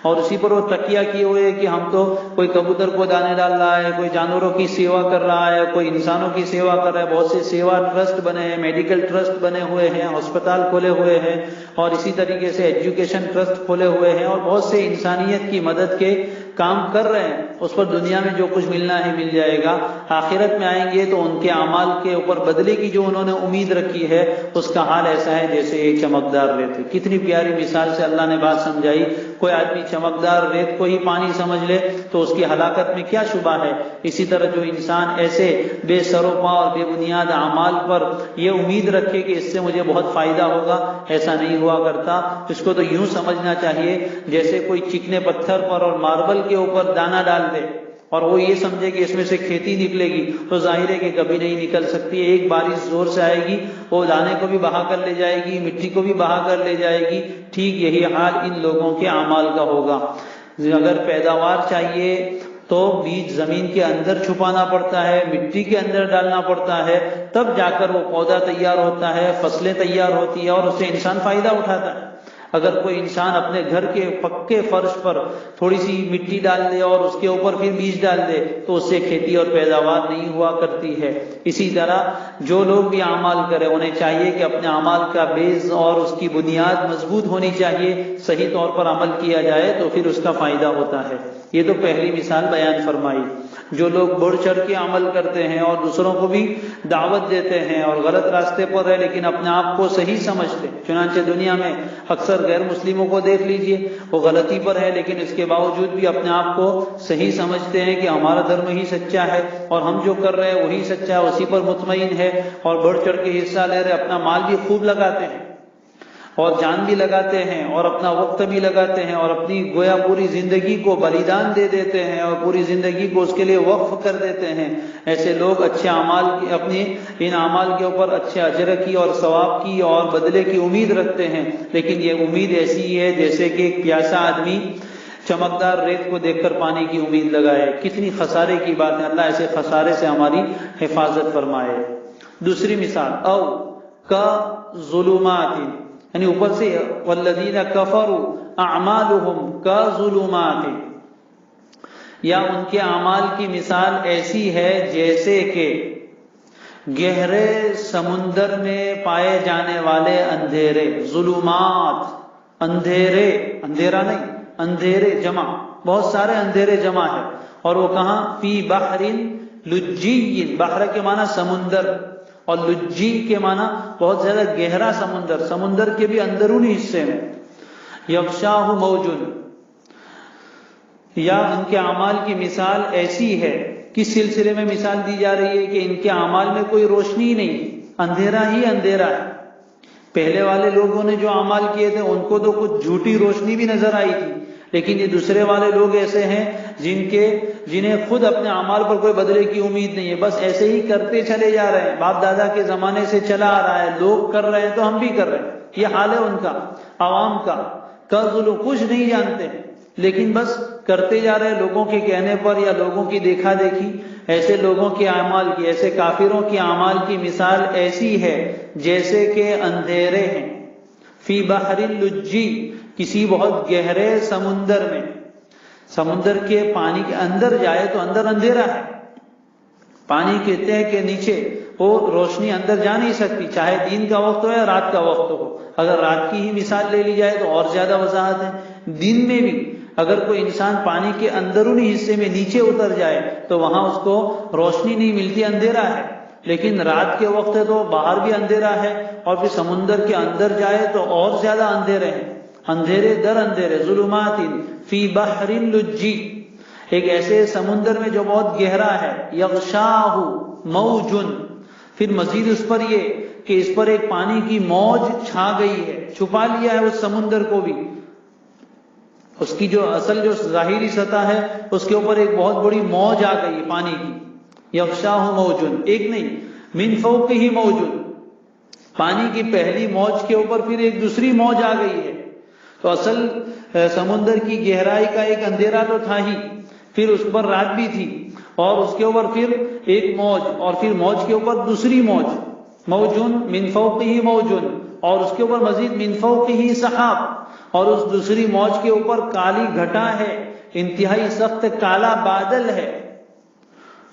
اور اسی پر وہ تکیہ کیے ہوئے کہ ہم تو کوئی کبوتر کو دانے ڈال رہا ہے، کوئی جانوروں کی سیوا کر رہا ہے، کوئی انسانوں کی سیوا کر رہا ہے. بہت سے سیوا ٹرسٹ بنے ہیں، میڈیکل ٹرسٹ بنے ہوئے ہیں، ہسپتال کھولے ہوئے ہیں، اور اسی طریقے سے ایجوکیشن ٹرسٹ کھولے ہوئے ہیں، اور بہت سے انسانیت کی مدد کے کام کر رہے ہیں. اس پر دنیا میں جو کچھ ملنا ہے مل جائے گا، آخرت میں آئیں گے تو ان کے اعمال کے اوپر بدلے کی جو انہوں نے امید رکھی ہے اس کا حال ایسا ہے جیسے ایک چمکدار ریت. کتنی پیاری مثال سے اللہ نے بات سمجھائی. کوئی آدمی چمکدار ریت کو ہی پانی سمجھ لے تو اس کی ہلاکت میں کیا شبہ ہے. اسی طرح جو انسان ایسے بے سر و پا اور بے بنیاد اعمال پر یہ امید رکھے کہ اس سے مجھے بہت فائدہ ہوگا، ایسا نہیں ہوا کرتا. اس کو تو یوں سمجھنا چاہیے جیسے کوئی چکنے پتھر پر اور ماربل کے اوپر دانہ ڈال دے اور وہ یہ سمجھے کہ اس میں سے کھیتی نکلے گی، تو ظاہر ہے کہ کبھی نہیں نکل سکتی. ایک بارش زور سے آئے گی، وہ دانے کو بھی بہا کر لے جائے گی، مٹی کو بھی بہا کر لے جائے گی. ٹھیک یہی حال ان لوگوں کے اعمال کا ہوگا. اگر پیداوار چاہیے تو بیج زمین کے اندر چھپانا پڑتا ہے، مٹی کے اندر ڈالنا پڑتا ہے، تب جا کر وہ پودا تیار ہوتا ہے، فصلیں تیار ہوتی ہیں اور اس سے انسان فائدہ اٹھاتا ہے. اگر کوئی انسان اپنے گھر کے پکے فرش پر تھوڑی سی مٹی ڈال دے اور اس کے اوپر پھر بیج ڈال دے تو اس سے کھیتی اور پیداوار نہیں ہوا کرتی ہے. اسی طرح جو لوگ بھی اعمال کریں انہیں چاہیے کہ اپنے اعمال کا بیس اور اس کی بنیاد مضبوط ہونی چاہیے، صحیح طور پر عمل کیا جائے تو پھر اس کا فائدہ ہوتا ہے. یہ تو پہلی مثال بیان فرمائی. جو لوگ بڑھ چڑھ کے عمل کرتے ہیں اور دوسروں کو بھی دعوت دیتے ہیں اور غلط راستے پر ہے لیکن اپنے آپ کو صحیح سمجھتے، چنانچہ دنیا میں اکثر غیر مسلموں کو دیکھ لیجئے، وہ غلطی پر ہے لیکن اس کے باوجود بھی اپنے آپ کو صحیح سمجھتے ہیں کہ ہمارا دھرم ہی سچا ہے اور ہم جو کر رہے ہیں وہی سچا ہے، اسی پر مطمئن ہے اور بڑھ چڑھ کے حصہ لے رہے، اپنا مال بھی خوب لگاتے ہیں اور جان بھی لگاتے ہیں اور اپنا وقت بھی لگاتے ہیں اور اپنی گویا پوری زندگی کو بلیدان دے دیتے ہیں اور پوری زندگی کو اس کے لیے وقف کر دیتے ہیں. ایسے لوگ اچھے اعمال کی، اپنی ان اعمال کے اوپر اچھے اجر کی اور ثواب کی اور بدلے کی امید رکھتے ہیں، لیکن یہ امید ایسی ہے جیسے کہ ایک پیاسا آدمی چمکدار ریت کو دیکھ کر پانی کی امید لگائے. کتنی خسارے کی بات ہے. اللہ ایسے خسارے سے ہماری حفاظت فرمائے. دوسری مثال، او کا ظلمات، یعنی اوپر سے والذین کفروا اعمالهم کظلمات، یا ان کے اعمال کی مثال ایسی ہے جیسے کہ گہرے سمندر میں پائے جانے والے اندھیرے. ظلمات، اندھیرے، اندھیرا نہیں، اندھیرے جمع، بہت سارے اندھیرے جمع ہے. اور وہ کہاں؟ فی بحر لجی، بحر کے معنی سمندر اور لجی کے معنی بہت زیادہ گہرا سمندر، سمندر کے بھی اندرونی حصے میں. یغشاہ موج، یا ان کے اعمال کی مثال ایسی ہے، کس سلسلے میں مثال دی جا رہی ہے کہ ان کے اعمال میں کوئی روشنی نہیں، اندھیرا ہی اندھیرا ہے. پہلے والے لوگوں نے جو اعمال کیے تھے ان کو تو کچھ جھوٹی روشنی بھی نظر آئی تھی، لیکن یہ دوسرے والے لوگ ایسے ہیں جنہیں خود اپنے اعمال پر کوئی بدلے کی امید نہیں ہے، بس ایسے ہی کرتے چلے جا رہے ہیں، باپ دادا کے زمانے سے چلا آ رہا ہے، لوگ کر رہے ہیں تو ہم بھی کر رہے ہیں. یہ حال ہے ان کا، عوام کا. کظلم، کچھ نہیں جانتے لیکن بس کرتے جا رہے لوگوں کے کہنے پر یا لوگوں کی دیکھا دیکھی. ایسے لوگوں کے اعمال کی، ایسے کافروں کے اعمال کی مثال ایسی ہے جیسے کہ اندھیرے ہیں فی بحر اللجی، کسی بہت گہرے سمندر میں. سمندر کے پانی کے اندر جائے تو اندر اندھیرا ہے، پانی کے تہ کے نیچے وہ روشنی اندر جا نہیں سکتی، چاہے دن کا وقت ہو یا رات کا وقت ہو. اگر رات کی ہی مثال لے لی جائے تو اور زیادہ وضاحت ہے. دن میں بھی اگر کوئی انسان پانی کے اندرونی حصے میں نیچے اتر جائے تو وہاں اس کو روشنی نہیں ملتی، اندھیرا ہے. لیکن رات کے وقت ہے تو باہر بھی اندھیرا ہے، اور پھر سمندر کے اندر جائے تو اور زیادہ اندھیرے ہیں، اندھیرے در اندھیرے. ظلمات فی بحر لجی، ایک ایسے سمندر میں جو بہت گہرا ہے. یغشاہ موج، پھر مزید اس پر یہ کہ اس پر ایک پانی کی موج چھا گئی ہے، چھپا لیا ہے اس سمندر کو بھی. اس کی جو اصل جو ظاہری سطح ہے اس کے اوپر ایک بہت بڑی موج آ گئی پانی کی. یغشاہ موج، ایک نہیں، من فوقہ موج، پانی کی پہلی موج کے اوپر پھر ایک دوسری موج آ گئی ہے. تو اصل سمندر کی گہرائی کا ایک اندھیرا تو تھا ہی، پھر اس پر رات بھی تھی، اور اس کے اوپر پھر ایک موج، اور پھر موج کے اوپر دوسری موج. موجن من فوقہ موجن، اور اس کے اوپر مزید من فوقہ سحاب، اور اس دوسری موج کے اوپر کالی گھٹا ہے، انتہائی سخت کالا بادل ہے.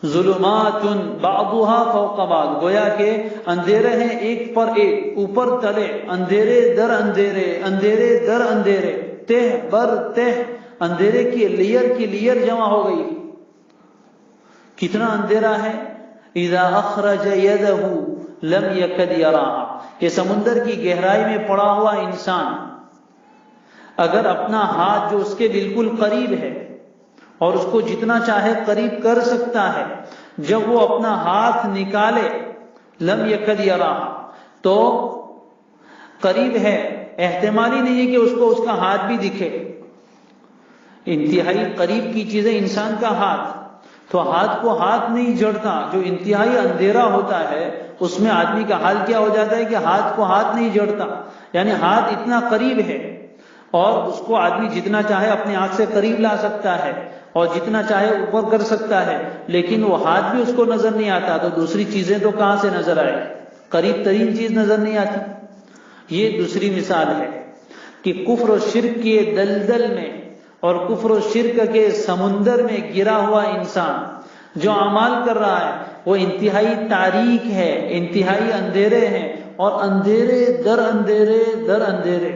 ظلمات بعضها فوق بعض، گویا کہ اندھیرے ہیں ایک پر ایک، اوپر تلے، اندھیرے در اندھیرے، اندھیرے در اندھیرے، تہ بر تہ، اندھیرے کی لیئر جمع ہو گئی. کتنا اندھیرا ہے. اذا اخرج یدہ لم یکد یراها، یہ سمندر کی گہرائی میں پڑا ہوا انسان اگر اپنا ہاتھ جو اس کے بالکل قریب ہے اور اس کو جتنا چاہے قریب کر سکتا ہے، جب وہ اپنا ہاتھ نکالے لم یکد یراها، تو قریب ہے، احتمال ہی نہیں ہے کہ اس کو اس کا ہاتھ بھی دکھے. انتہائی قریب کی چیزیں انسان کا ہاتھ، تو ہاتھ کو ہاتھ نہیں جڑتا. جو انتہائی اندھیرا ہوتا ہے اس میں آدمی کا حال کیا ہو جاتا ہے کہ ہاتھ کو ہاتھ نہیں جڑتا، یعنی ہاتھ اتنا قریب ہے اور اس کو آدمی جتنا چاہے اپنے آنکھ سے قریب لا سکتا ہے اور جتنا چاہے اوپر کر سکتا ہے، لیکن وہ ہاتھ بھی اس کو نظر نہیں آتا، تو دوسری چیزیں تو کہاں سے نظر آئے؟ قریب ترین چیز نظر نہیں آتی. یہ دوسری مثال ہے کہ کفر و شرک کے دلدل میں اور کفر و شرک کے سمندر میں گرا ہوا انسان جو اعمال کر رہا ہے وہ انتہائی تاریک ہے، انتہائی اندھیرے ہیں، اور اندھیرے در اندھیرے در اندھیرے.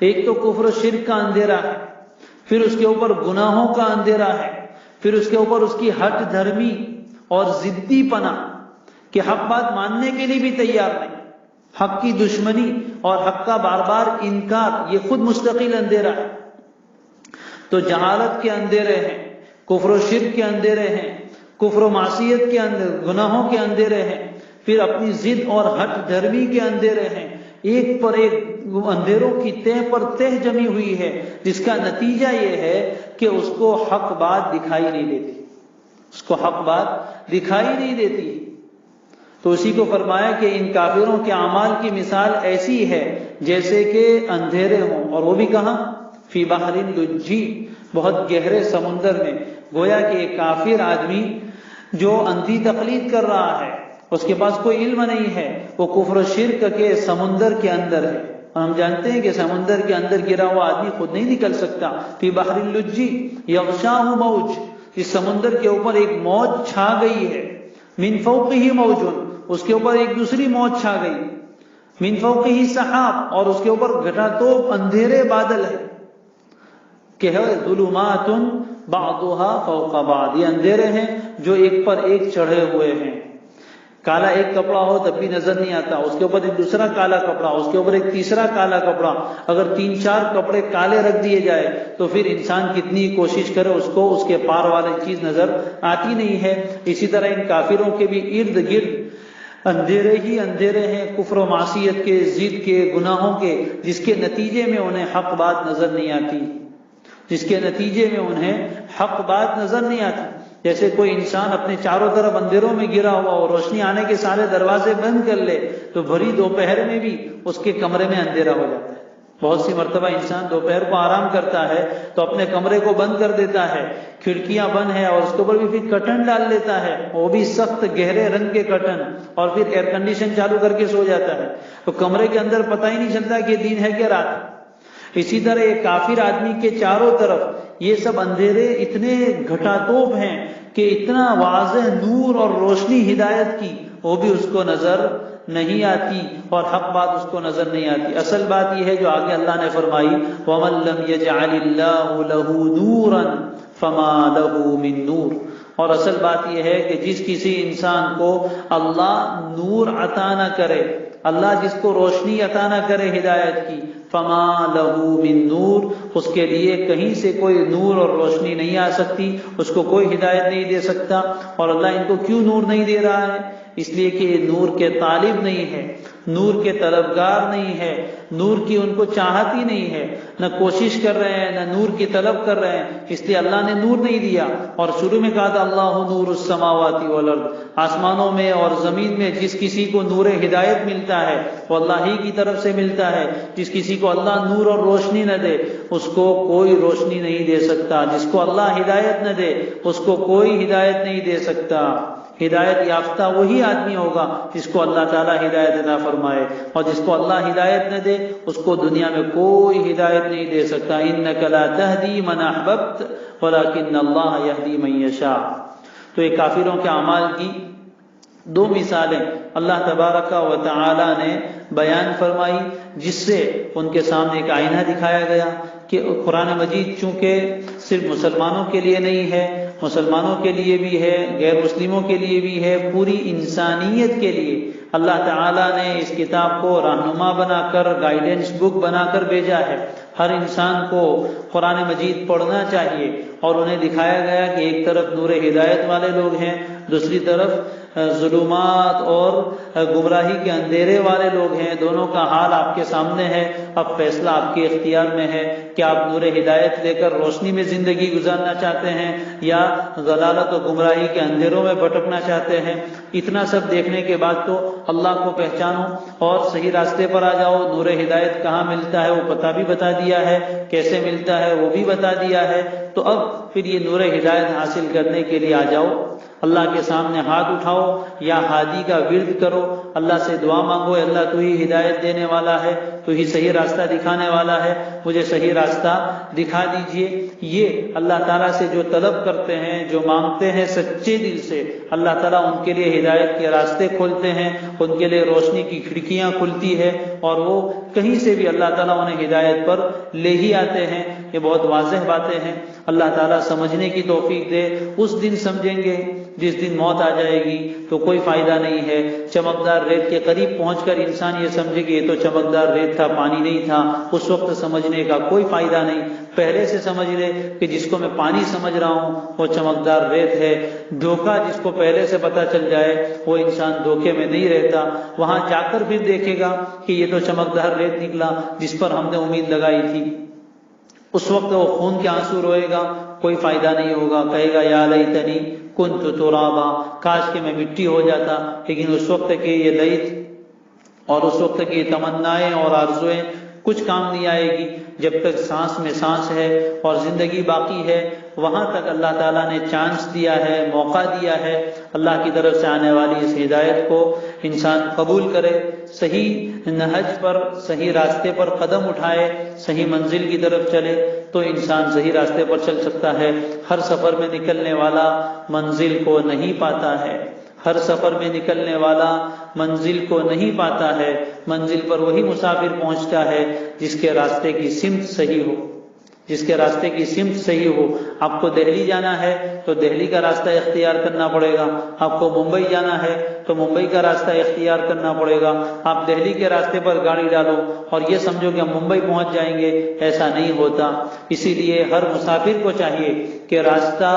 ایک تو کفر و شرک کا اندھیرا ہے، پھر اس کے اوپر گناہوں کا اندھیرا ہے، پھر اس کے اوپر اس کی ہٹ دھرمی اور ضدی پنا کہ حق بات ماننے کے لیے بھی تیار نہیں، حق کی دشمنی اور حق کا بار بار انکار، یہ خود مستقل اندھیرا ہے. تو جہالت کے اندھیرے ہیں، کفر و شرک کے اندھیرے ہیں، کفر و معصیت کے گناہوں کے اندھیرے ہیں، پھر اپنی ضد اور ہٹ دھرمی کے اندھیرے ہیں. ایک پر ایک اندھیروں کی تہ پر تہ جمی ہوئی ہے، جس کا نتیجہ یہ ہے کہ اس کو حق بات دکھائی نہیں دیتی، اس کو حق بات دکھائی نہیں دیتی. تو اسی کو فرمایا کہ ان کافروں کے اعمال کی مثال ایسی ہے جیسے کہ اندھیرے ہوں، اور وہ بھی کہاں؟ فی بحر لجی، بہت گہرے سمندر میں. گویا کہ ایک کافر آدمی جو اندھی تقلید کر رہا ہے، اس کے پاس کوئی علم نہیں ہے، وہ کفر و شرک کے سمندر کے اندر ہے. ہم جانتے ہیں کہ سمندر کے اندر گرا ہوا آدمی خود نہیں نکل سکتا. فی بحر لجی یغشاہ موج، اس سمندر کے اوپر ایک موج چھا گئی ہے. من فوقہ موج، اس کے اوپر ایک دوسری موج چھا گئی. من فوقہ سحاب، اور اس کے اوپر گھٹا توپ اندھیرے بادل ہے کہ ہے ظلمات بعضها فوق بعض، یہ اندھیرے ہیں جو ایک پر ایک چڑھے ہوئے ہیں. کالا ایک کپڑا ہو تب بھی نظر نہیں آتا، اس کے اوپر ایک دوسرا کالا کپڑا، اس کے اوپر ایک تیسرا کالا کپڑا. اگر 3-4 کپڑے کالے رکھ دیے جائے تو پھر انسان کتنی کوشش کرے اس کو اس کے پار والی چیز نظر آتی نہیں ہے. اسی طرح ان کافروں کے بھی ارد گرد اندھیرے ہی اندھیرے ہیں، کفر و معصیت کے، ضد کے، گناہوں کے، جس کے نتیجے میں انہیں حق بات نظر نہیں آتی، جس کے نتیجے میں انہیں حق بات نظر نہیں آتی. جیسے کوئی انسان اپنے چاروں طرف اندھیروں میں گرا ہوا اور روشنی آنے کے سارے دروازے بند کر لے تو بھری دوپہر میں بھی اس کے کمرے میں اندھیرا ہو جاتا ہے. بہت سی مرتبہ انسان دوپہر کو آرام کرتا ہے تو اپنے کمرے کو بند کر دیتا ہے، کھڑکیاں بند ہیں اور اس کے اوپر بھی پھر کرٹن ڈال لیتا ہے، وہ بھی سخت گہرے رنگ کے کرٹن، اور پھر ایئر کنڈیشن چالو کر کے سو جاتا ہے، تو کمرے کے اندر پتہ ہی نہیں چلتا کہ دن ہے کہ رات۔ اسی طرح ایک کافر آدمی کے چاروں طرف یہ سب اندھیرے اتنے گھٹا توپ ہیں کہ اتنا واضح نور اور روشنی ہدایت کی وہ بھی اس کو نظر نہیں آتی، اور حق بات اس کو نظر نہیں آتی۔ اصل بات یہ ہے جو آگے اللہ نے فرمائی، وَمَن لَّمْ يَجْعَلِ اللَّهُ لَهُ نُورًا فَمَا لَهُ مِن نُور، اور اصل بات یہ ہے کہ جس کسی انسان کو اللہ نور عطا نہ کرے، اللہ جس کو روشنی عطا نہ کرے ہدایت کی، فما لہو من نور، اس کے لیے کہیں سے کوئی نور اور روشنی نہیں آ سکتی، اس کو کوئی ہدایت نہیں دے سکتا۔ اور اللہ ان کو کیوں نور نہیں دے رہا ہے؟ اس لیے کہ یہ نور کے طالب نہیں ہے، نور کے طلبگار نہیں ہے، نور کی ان کو چاہت ہی نہیں ہے، نہ کوشش کر رہے ہیں نہ نور کی طلب کر رہے ہیں، اس لیے اللہ نے نور نہیں دیا۔ اور شروع میں کہا تھا اللہ نور السماوات والارض، آسمانوں میں اور زمین میں جس کسی کو نور ہدایت ملتا ہے وہ اللہ ہی کی طرف سے ملتا ہے، جس کسی کو اللہ نور اور روشنی نہ دے اس کو کوئی روشنی نہیں دے سکتا، جس کو اللہ ہدایت نہ دے اس کو کوئی ہدایت نہیں دے سکتا۔ ہدایت یافتہ وہی آدمی ہوگا جس کو اللہ تعالیٰ ہدایت عطا فرمائے، اور جس کو اللہ ہدایت نہ دے اس کو دنیا میں کوئی ہدایت نہیں دے سکتا۔ انک لا تہدی من احببت ولکن اللہ یہدی من یشاء۔ تو یہ کافروں کے اعمال کی دو مثالیں اللہ تبارک و تعالی نے بیان فرمائی، جس سے ان کے سامنے ایک آئینہ دکھایا گیا کہ قرآن مجید چونکہ صرف مسلمانوں کے لیے نہیں ہے، مسلمانوں کے لیے بھی ہے، غیر مسلموں کے لیے بھی ہے، پوری انسانیت کے لیے اللہ تعالیٰ نے اس کتاب کو رہنما بنا کر، گائیڈنس بک بنا کر بھیجا ہے۔ ہر انسان کو قرآن مجید پڑھنا چاہیے، اور انہیں دکھایا گیا کہ ایک طرف نور ہدایت والے لوگ ہیں، دوسری طرف ظلمات اور گمراہی کے اندھیرے والے لوگ ہیں، دونوں کا حال آپ کے سامنے ہے۔ اب فیصلہ آپ کے اختیار میں ہے کہ آپ نور ہدایت لے کر روشنی میں زندگی گزارنا چاہتے ہیں یا ضلالت و گمراہی کے اندھیروں میں بھٹکنا چاہتے ہیں۔ اتنا سب دیکھنے کے بعد تو اللہ کو پہچانو اور صحیح راستے پر آ جاؤ۔ نور ہدایت کہاں ملتا ہے وہ پتہ بھی بتا دیا ہے، کیسے ملتا ہے وہ بھی بتا دیا ہے، تو اب پھر یہ نور ہدایت حاصل کرنے کے لیے آ جاؤ، اللہ کے سامنے ہاتھ اٹھاؤ یا ہادی کا ورد کرو، اللہ سے دعا مانگو، اللہ تو ہی ہدایت دینے والا ہے، تو ہی صحیح راستہ دکھانے والا ہے، مجھے صحیح راستہ دکھا دیجئے۔ یہ اللہ تعالیٰ سے جو طلب کرتے ہیں، جو مانگتے ہیں سچے دل سے، اللہ تعالیٰ ان کے لیے ہدایت کے راستے کھولتے ہیں، ان کے لیے روشنی کی کھڑکیاں کھلتی ہے، اور وہ کہیں سے بھی اللہ تعالیٰ انہیں ہدایت پر لے ہی آتے ہیں۔ یہ بہت واضح باتیں ہیں، اللہ تعالیٰ سمجھنے کی توفیق دے۔ اس دن سمجھیں گے جس دن موت آ جائے گی تو کوئی فائدہ نہیں ہے۔ چمکدار ریت کے قریب پہنچ کر انسان یہ سمجھے کہ یہ تو چمکدار ریت تھا، پانی نہیں تھا، اس وقت سمجھنے کا کوئی فائدہ نہیں۔ پہلے سے سمجھ لے کہ جس کو میں پانی سمجھ رہا ہوں وہ چمکدار ریت ہے۔ دھوکہ جس کو پہلے سے پتہ چل جائے وہ انسان دھوکے میں نہیں رہتا، وہاں جا کر پھر دیکھے گا کہ یہ تو چمکدار ریت نکلا جس پر ہم نے امید لگائی تھی۔ اس وقت وہ خون کے آنسو روئے گا، کوئی فائدہ نہیں ہوگا، کہے گا یا لیتنی کنت ترابا، کاش کہ میں مٹی ہو جاتا۔ لیکن اس وقت کہ یہ لیت اور اس وقت کی تمنائیں اور آرزویں کچھ کام نہیں آئے گی۔ جب تک سانس میں سانس ہے اور زندگی باقی ہے وہاں تک اللہ تعالیٰ نے چانس دیا ہے، موقع دیا ہے۔ اللہ کی طرف سے آنے والی اس ہدایت کو انسان قبول کرے، صحیح نہج پر، صحیح راستے پر قدم اٹھائے، صحیح منزل کی طرف چلے تو انسان صحیح راستے پر چل سکتا ہے۔ ہر سفر میں نکلنے والا منزل کو نہیں پاتا ہے، ہر سفر میں نکلنے والا منزل کو نہیں پاتا ہے۔ منزل پر وہی مسافر پہنچتا ہے جس کے راستے کی سمت صحیح ہو، جس کے راستے کی سمت صحیح ہو۔ آپ کو دہلی جانا ہے تو دہلی کا راستہ اختیار کرنا پڑے گا، آپ کو ممبئی جانا ہے تو ممبئی کا راستہ اختیار کرنا پڑے گا۔ آپ دہلی کے راستے پر گاڑی ڈالو اور یہ سمجھو کہ ہم ممبئی پہنچ جائیں گے، ایسا نہیں ہوتا۔ اسی لیے ہر مسافر کو چاہیے کہ راستہ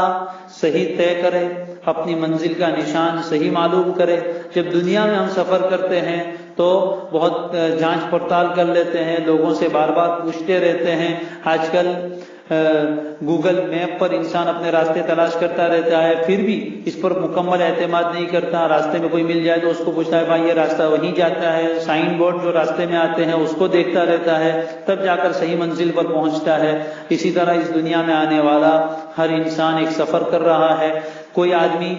صحیح طے کرے، اپنی منزل کا نشان صحیح معلوم کرے۔ جب دنیا میں ہم سفر کرتے ہیں تو بہت جانچ پڑتال کر لیتے ہیں، لوگوں سے بار بار پوچھتے رہتے ہیں۔ آج کل گوگل میپ پر انسان اپنے راستے تلاش کرتا رہتا ہے، پھر بھی اس پر مکمل اعتماد نہیں کرتا. راستے میں کوئی مل جائے تو اس کو پوچھتا ہے بھائی یہ راستہ وہیں جاتا ہے، سائن بورڈ جو راستے میں آتے ہیں اس کو دیکھتا رہتا ہے، تب جا کر صحیح منزل پر پہنچتا ہے. اسی طرح اس دنیا میں آنے والا ہر انسان ایک سفر کر رہا ہے. کوئی آدمی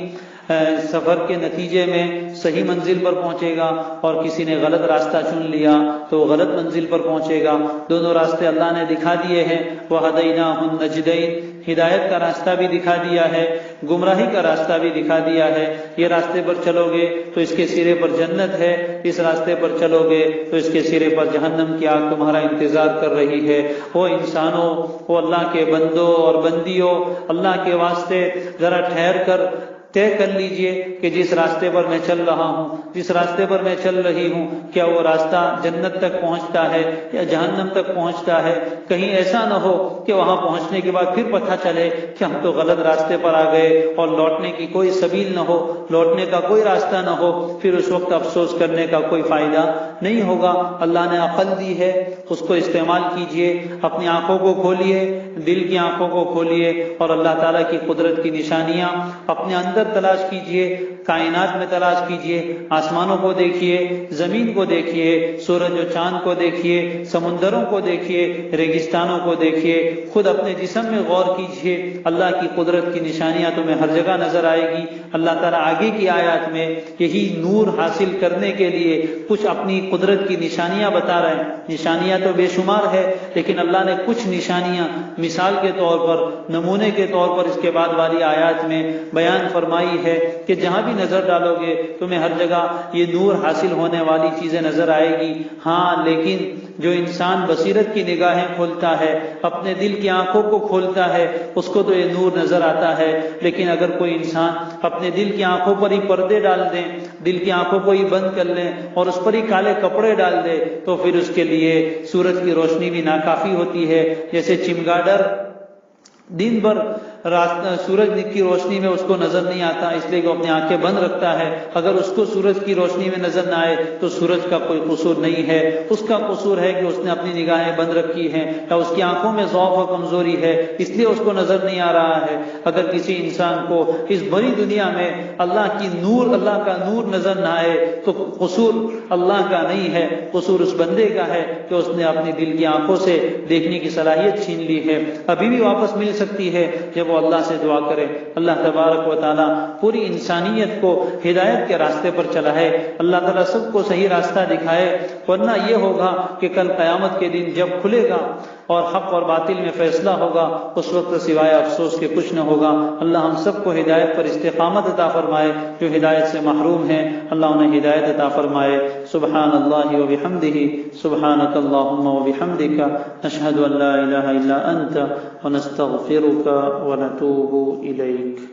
سفر کے نتیجے میں صحیح منزل پر پہنچے گا اور کسی نے غلط راستہ چن لیا تو وہ غلط منزل پر پہنچے گا. دونوں راستے اللہ نے دکھا دیے ہیں. وَهَدَيْنَاهُ النَّجْدَيْنِ، ہدایت کا راستہ بھی دکھا دیا ہے، گمراہی کا راستہ بھی دکھا دیا ہے. یہ راستے پر چلو گے تو اس کے سرے پر جنت ہے، اس راستے پر چلو گے تو اس کے سرے پر جہنم کی آگ تمہارا انتظار کر رہی ہے. وہ انسانوں، وہ اللہ کے بندوں اور بندیوں، اللہ کے واسطے ذرا ٹھہر کر طے کر لیجئے کہ جس راستے پر میں چل رہا ہوں، جس راستے پر میں چل رہی ہوں، کیا وہ راستہ جنت تک پہنچتا ہے یا جہنم تک پہنچتا ہے. کہیں ایسا نہ ہو کہ وہاں پہنچنے کے بعد پھر پتہ چلے کہ ہم تو غلط راستے پر آ گئے اور لوٹنے کی کوئی سبیل نہ ہو، لوٹنے کا کوئی راستہ نہ ہو. پھر اس وقت افسوس کرنے کا کوئی فائدہ نہیں ہوگا. اللہ نے عقل دی ہے، اس کو استعمال کیجئے. اپنی آنکھوں کو کھولیے، دل کی آنکھوں کو کھولیے اور اللہ تعالیٰ کی قدرت کی نشانیاں اپنے اندر تلاش کیجئے، کائنات میں تلاش کیجئے. آسمانوں کو دیکھیے، زمین کو دیکھیے، سورج و چاند کو دیکھیے، سمندروں کو دیکھیے، ریگستانوں کو دیکھیے. خود اپنے جسم میں غور کیجئے. اللہ کی قدرت کی نشانیاں تمہیں ہر جگہ نظر آئے گی. اللہ تعالیٰ آگے کی آیات میں یہی نور حاصل کرنے کے لیے کچھ اپنی قدرت کی نشانیاں بتا رہے ہیں. نشانیاں تو بے شمار ہے، لیکن اللہ نے کچھ نشانیاں مثال کے طور پر، نمونے کے طور پر اس کے بعد والی آیات میں بیان فرمائی ہے کہ جہاں بھی نظر ڈالو گے تمہیں ہر جگہ یہ نور حاصل ہونے والی چیزیں نظر آئے گی. ہاں، لیکن جو انسان بصیرت کی نگاہیں کھولتا ہے، اپنے دل کی آنکھوں کو کھولتا ہے، اس کو تو یہ نور نظر آتا ہے. لیکن اگر کوئی انسان اپنے دل کی آنکھوں پر ہی پردے ڈال دیں، دل کی آنکھوں کو ہی بند کر لیں اور اس پر ہی کالے کپڑے ڈال دے تو پھر اس کے لیے سورج کی روشنی بھی ناکافی ہوتی ہے. جیسے چمگادڑ دن بھر سورج کی روشنی میں اس کو نظر نہیں آتا، اس لیے کہ وہ اپنی آنکھیں بند رکھتا ہے. اگر اس کو سورج کی روشنی میں نظر نہ آئے تو سورج کا کوئی قصور نہیں ہے، اس کا قصور ہے کہ اس نے اپنی نگاہیں بند رکھی ہیں یا اس کی آنکھوں میں ضعف و کمزوری ہے، اس لیے اس کو نظر نہیں آ رہا ہے. اگر کسی انسان کو اس بڑی دنیا میں اللہ کا نور نظر نہ آئے تو قصور اللہ کا نہیں ہے، قصور اس بندے کا ہے کہ اس نے اپنی دل کی آنکھوں سے دیکھنے کی صلاحیت چھین لی ہے. ابھی بھی واپس مل سکتی ہے جب وہ اللہ سے دعا کرے. اللہ تبارک و تعالیٰ پوری انسانیت کو ہدایت کے راستے پر چلائے. اللہ تعالیٰ سب کو صحیح راستہ دکھائے، ورنہ یہ ہوگا کہ کل قیامت کے دن جب کھلے گا اور حق اور باطل میں فیصلہ ہوگا، اس وقت سوائے افسوس کے کچھ نہ ہوگا. اللہ ہم سب کو ہدایت پر استقامت عطا فرمائے. جو ہدایت سے محروم ہیں اللہ انہیں ہدایت عطا فرمائے. سبحان اللہ و بحمدہ، سبحانک اللہم و بحمدک، نشہد ان لا الہ الا انت ونستغفرک ونتوب الیک.